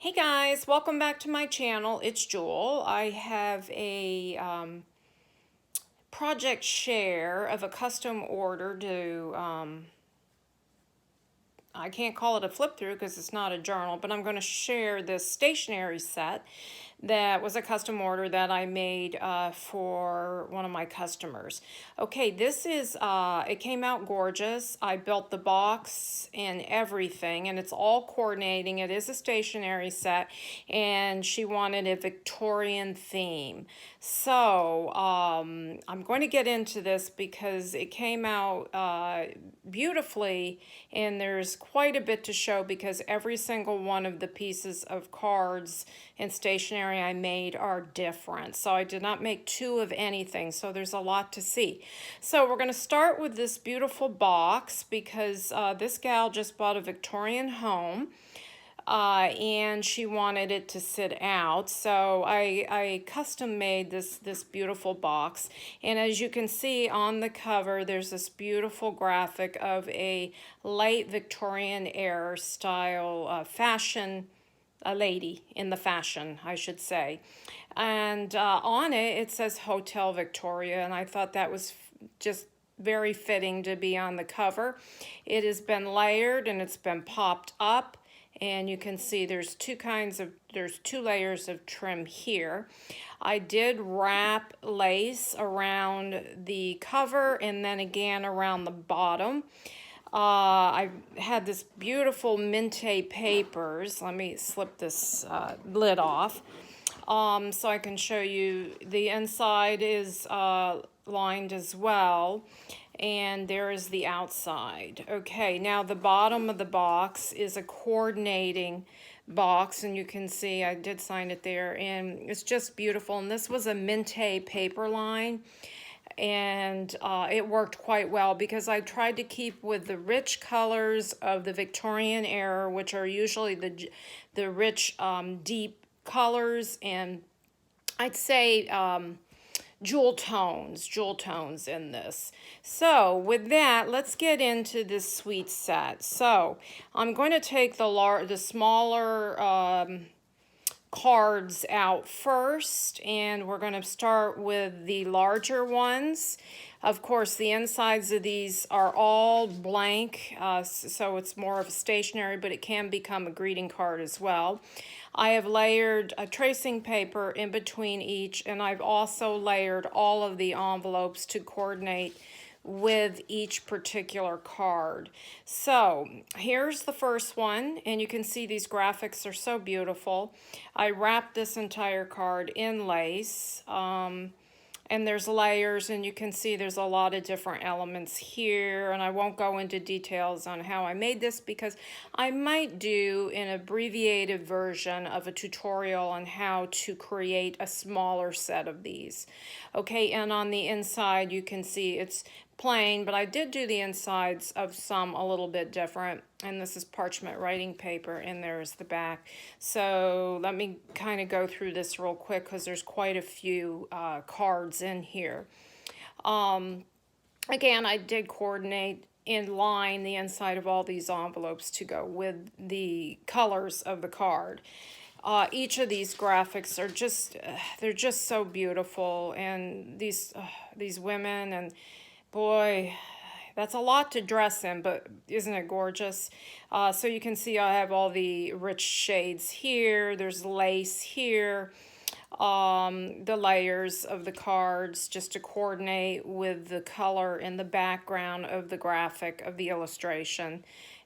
Hey guys, welcome back to my channel. It's Jewel. I have a project share of a custom order to, I can't call it a flip through because it's not a journal, but I'm going to share this stationery set that was a custom order that I made for one of my customers. Okay, this is, it came out gorgeous. I built the box and everything, and it's all coordinating. It is a stationery set, and she wanted a Victorian theme. So I'm going to get into this because it came out beautifully, and there's quite a bit to show because every single one of the pieces of cards and stationery I made are different. So I did not make two of anything, so there's a lot to see. So we're going to start with this beautiful box because this gal just bought a Victorian home. And she wanted it to sit out, so I custom made this beautiful box. And as you can see on the cover, there's this beautiful graphic of a late Victorian era style fashion, a lady in the fashion, I should say. And on it, it says Hotel Victoria, and I thought that was just very fitting to be on the cover. It has been layered and it's been popped up, and you can see there's two layers of trim here. I did wrap lace around the cover and then again around the bottom. I had this beautiful Minte papers. Let me slip this lid off so I can show you. The inside is lined as well, and there is the outside. Okay, now the bottom of the box is a coordinating box, and you can see I did sign it there, and it's just beautiful. And this was a Minte paper line, and it worked quite well because I tried to keep with the rich colors of the Victorian era, which are usually the rich deep colors, and I'd say jewel tones in this. So with that, let's get into this sweet set. So I'm going to take the smaller cards out first, and we're going to start with the larger ones. Of course, the insides of these are all blank, so it's more of a stationery, but it can become a greeting card as well. I have layered a tracing paper in between each, and I've also layered all of the envelopes to coordinate with each particular card. So here's the first one, and you can see these graphics are so beautiful. I wrapped this entire card in lace, and there's layers, and you can see there's a lot of different elements here, and I won't go into details on how I made this because I might do an abbreviated version of a tutorial on how to create a smaller set of these. Okay, and on the inside you can see it's plain, but I did do the insides of some a little bit different, and this is parchment writing paper, and there's the back. So let me kind of go through this real quick because there's quite a few cards in here. Again, I did coordinate in line the inside of all these envelopes to go with the colors of the card. Each of these graphics are just, they're just so beautiful, and these women, and boy, that's a lot to dress in, but isn't it gorgeous? So you can see I have all the rich shades here. There's lace here. The layers of the cards just to coordinate with the color in the background of the graphic of the illustration.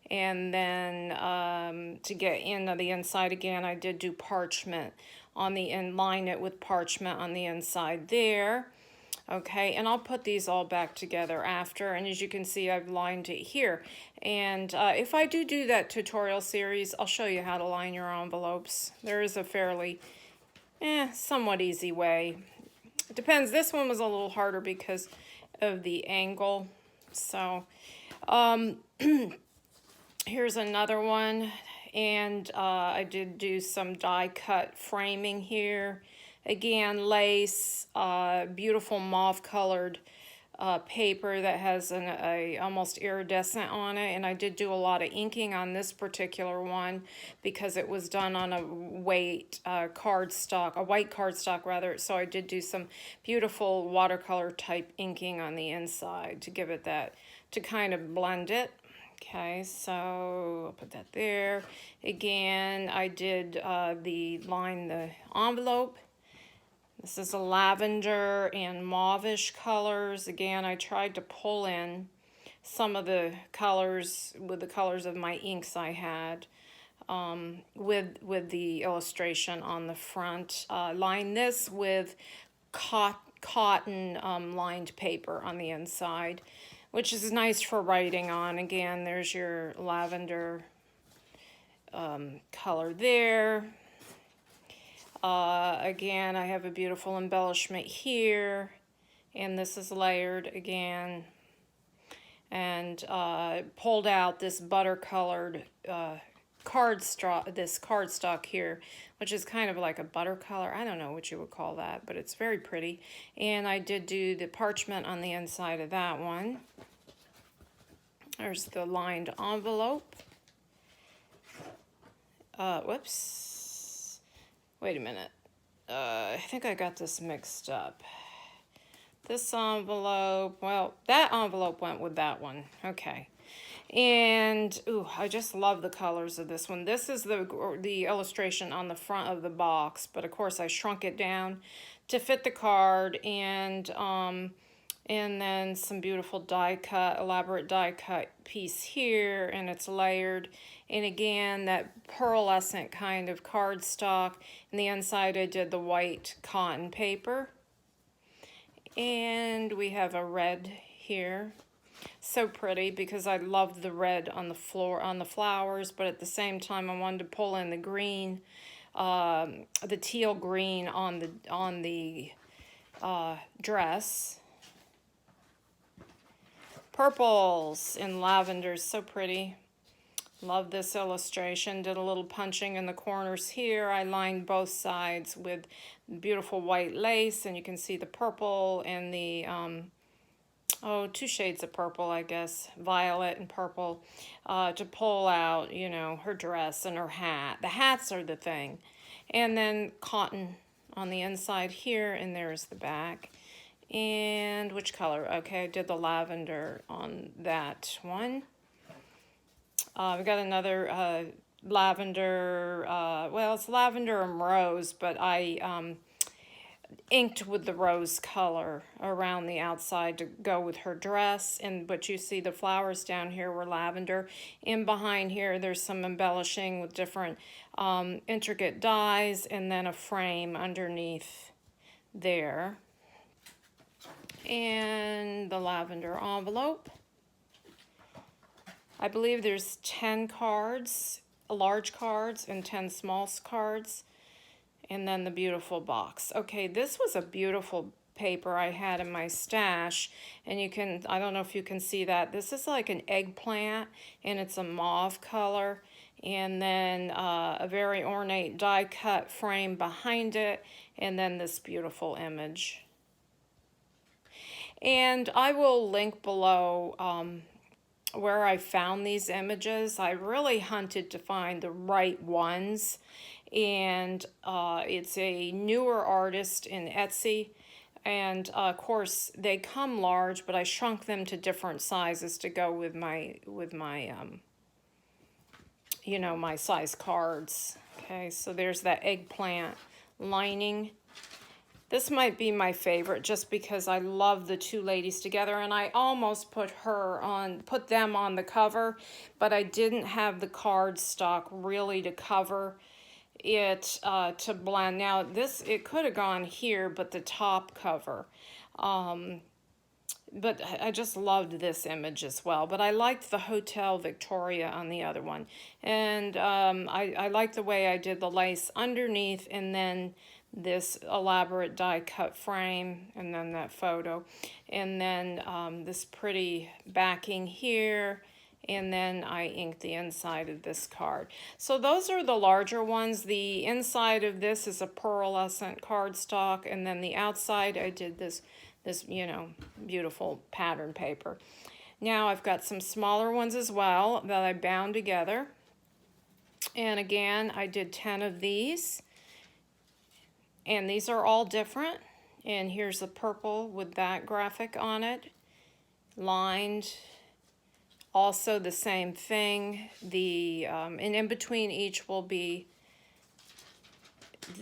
And then to get into the inside again, I did do parchment on the end, line it with parchment on the inside there. Okay, and I'll put these all back together after, and as you can see, I've lined it here. And if I do that tutorial series, I'll show you how to line your envelopes. There is a fairly, somewhat easy way. It depends. This one was a little harder because of the angle. So, here's another one, and I did do some die cut framing here. Again, lace, beautiful mauve colored paper that has a almost iridescent on it, and I did do a lot of inking on this particular one because it was done on a white cardstock rather, so I did do some beautiful watercolor type inking on the inside to give it that, to kind of blend it. Okay, so I'll put that there. Again, I did line the envelope. This is a lavender and mauvish colors. Again, I tried to pull in some of the colors with the colors of my inks I had with the illustration on the front. Line this with cotton lined paper on the inside, which is nice for writing on. Again, there's your lavender color there. Again, I have a beautiful embellishment here, and this is layered again, and pulled out this butter colored cardstock here, which is kind of like a butter color. I don't know what you would call that, but it's very pretty. And I did do the parchment on the inside of that one. There's the lined envelope. Whoops. Wait a minute. I think I got this mixed up. This envelope, well, that envelope went with that one. Okay. And, ooh, I just love the colors of this one. This is the illustration on the front of the box, but of course I shrunk it down to fit the card, and then some beautiful elaborate die cut piece here, and it's layered. And again, that pearlescent kind of cardstock. And the inside I did the white cotton paper. And we have a red here. So pretty because I love the red on the floor, on the flowers, but at the same time I wanted to pull in the green, the teal green on the dress. Purples and lavenders, so pretty. Love this illustration. Did a little punching in the corners here. I lined both sides with beautiful white lace, and you can see the purple and the, two shades of purple, I guess, violet and purple, to pull out, you know, her dress and her hat. The hats are the thing. And then cotton on the inside here, and there's the back. And which color? Okay, I did the lavender on that one. We got another lavender, well, it's lavender and rose, but I inked with the rose color around the outside to go with her dress. But you see the flowers down here were lavender. And behind here, there's some embellishing with different intricate dies, and then a frame underneath there. And the lavender envelope. I believe there's 10 cards, large cards, and 10 small cards, and then the beautiful box. Okay, this was a beautiful paper I had in my stash, and you can, I don't know if you can see that. This is like an eggplant, and it's a mauve color, and then a very ornate die-cut frame behind it, and then this beautiful image. And I will link below where I found these images. I really hunted to find the right ones, and it's a newer artist in Etsy, and of course they come large, but I shrunk them to different sizes to go with my you know, my size cards. Okay, so there's that eggplant lining. This might be my favorite just because I love the two ladies together, and I almost put them on the cover, but I didn't have the cardstock really to cover it to blend. Now it could have gone here, but the top cover. But I just loved this image as well. But I liked the Hotel Victoria on the other one. And I liked the way I did the lace underneath, and then this elaborate die cut frame, and then that photo, and then this pretty backing here, and then I inked the inside of this card. So those are the larger ones. The inside of this is a pearlescent cardstock, and then the outside I did this this, beautiful pattern paper. Now I've got some smaller ones as well that I bound together. And again, I did 10 of these. And these are all different. And here's the purple with that graphic on it, lined. Also the same thing. And in between each will be,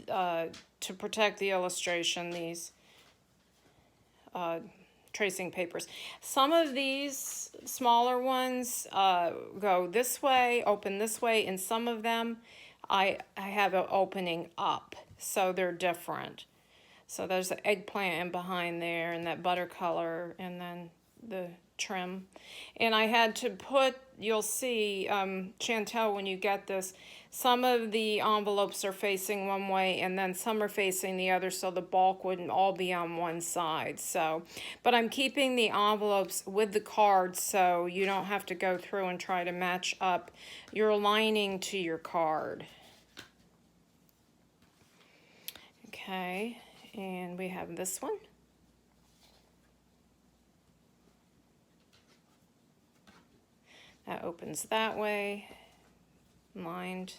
to protect the illustration, these tracing papers. Some of these smaller ones go this way, open this way, and some of them I have an opening up, so they're different. So there's the eggplant in behind there, and that butter color, and then the trim. And I had to put, you'll see, Chantel, when you get this, some of the envelopes are facing one way and then some are facing the other, so the bulk wouldn't all be on one side. So, but I'm keeping the envelopes with the cards so you don't have to go through and try to match up your lining to your card. Okay, and we have this one. That opens that way, lined.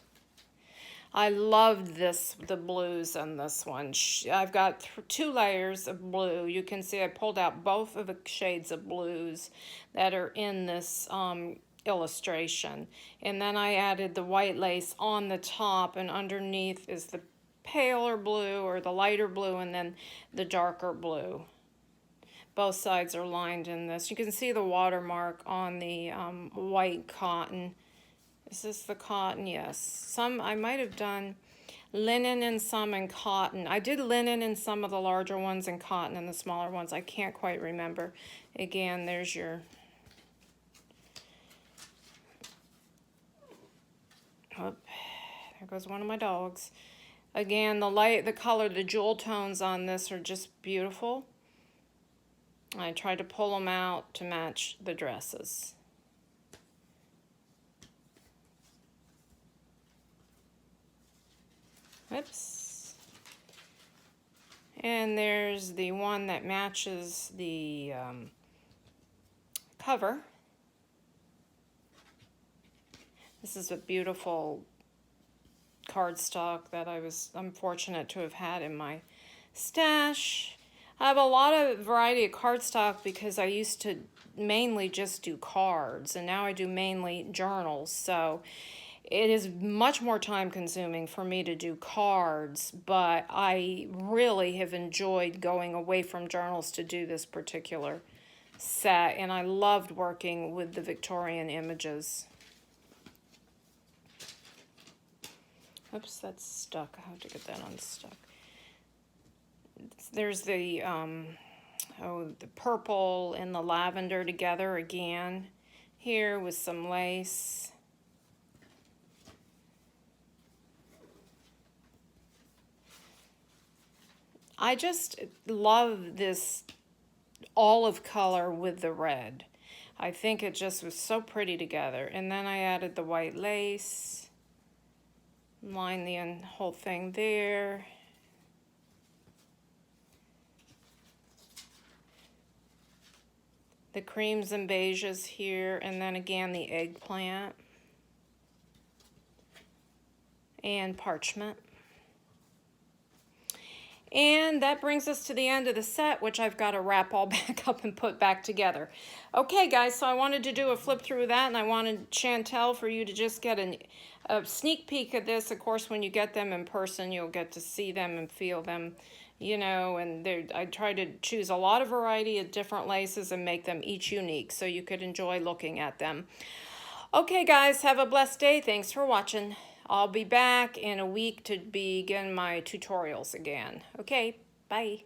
I loved the blues on this one. I've got 2 layers of blue. You can see I pulled out both of the shades of blues that are in this illustration. And then I added the white lace on the top, and underneath is the paler blue or the lighter blue, and then the darker blue. Both sides are lined in this. You can see the watermark on the white cotton. Is this the cotton? Yes. Some I might have done linen and some in cotton. I did linen in some of the larger ones and cotton in the smaller ones. I can't quite remember. Again, there's your... Oh, there goes one of my dogs. Again, the color, the jewel tones on this are just beautiful. I tried to pull them out to match the dresses. Oops. And there's the one that matches the cover. This is a beautiful cardstock that I'm fortunate to have had in my stash. I have a lot of variety of cardstock because I used to mainly just do cards, and now I do mainly journals. So it is much more time consuming for me to do cards, but I really have enjoyed going away from journals to do this particular set, and I loved working with the Victorian images. Oops, that's stuck. I have to get that unstuck. There's the purple and the lavender together again here with some lace. I just love this olive color with the red. I think it just was so pretty together. And then I added the white lace, line the whole thing there. The creams and beiges here, and then again the eggplant and parchment. And that brings us to the end of the set, which I've got to wrap all back up and put back together. Okay, guys, so I wanted to do a flip through of that, and I wanted, Chantel, for you to just get a sneak peek of this. Of course, when you get them in person, you'll get to see them and feel them, and I try to choose a lot of variety of different laces and make them each unique so you could enjoy looking at them. Okay, guys, have a blessed day. Thanks for watching. I'll be back in a week to begin my tutorials again. Okay, bye.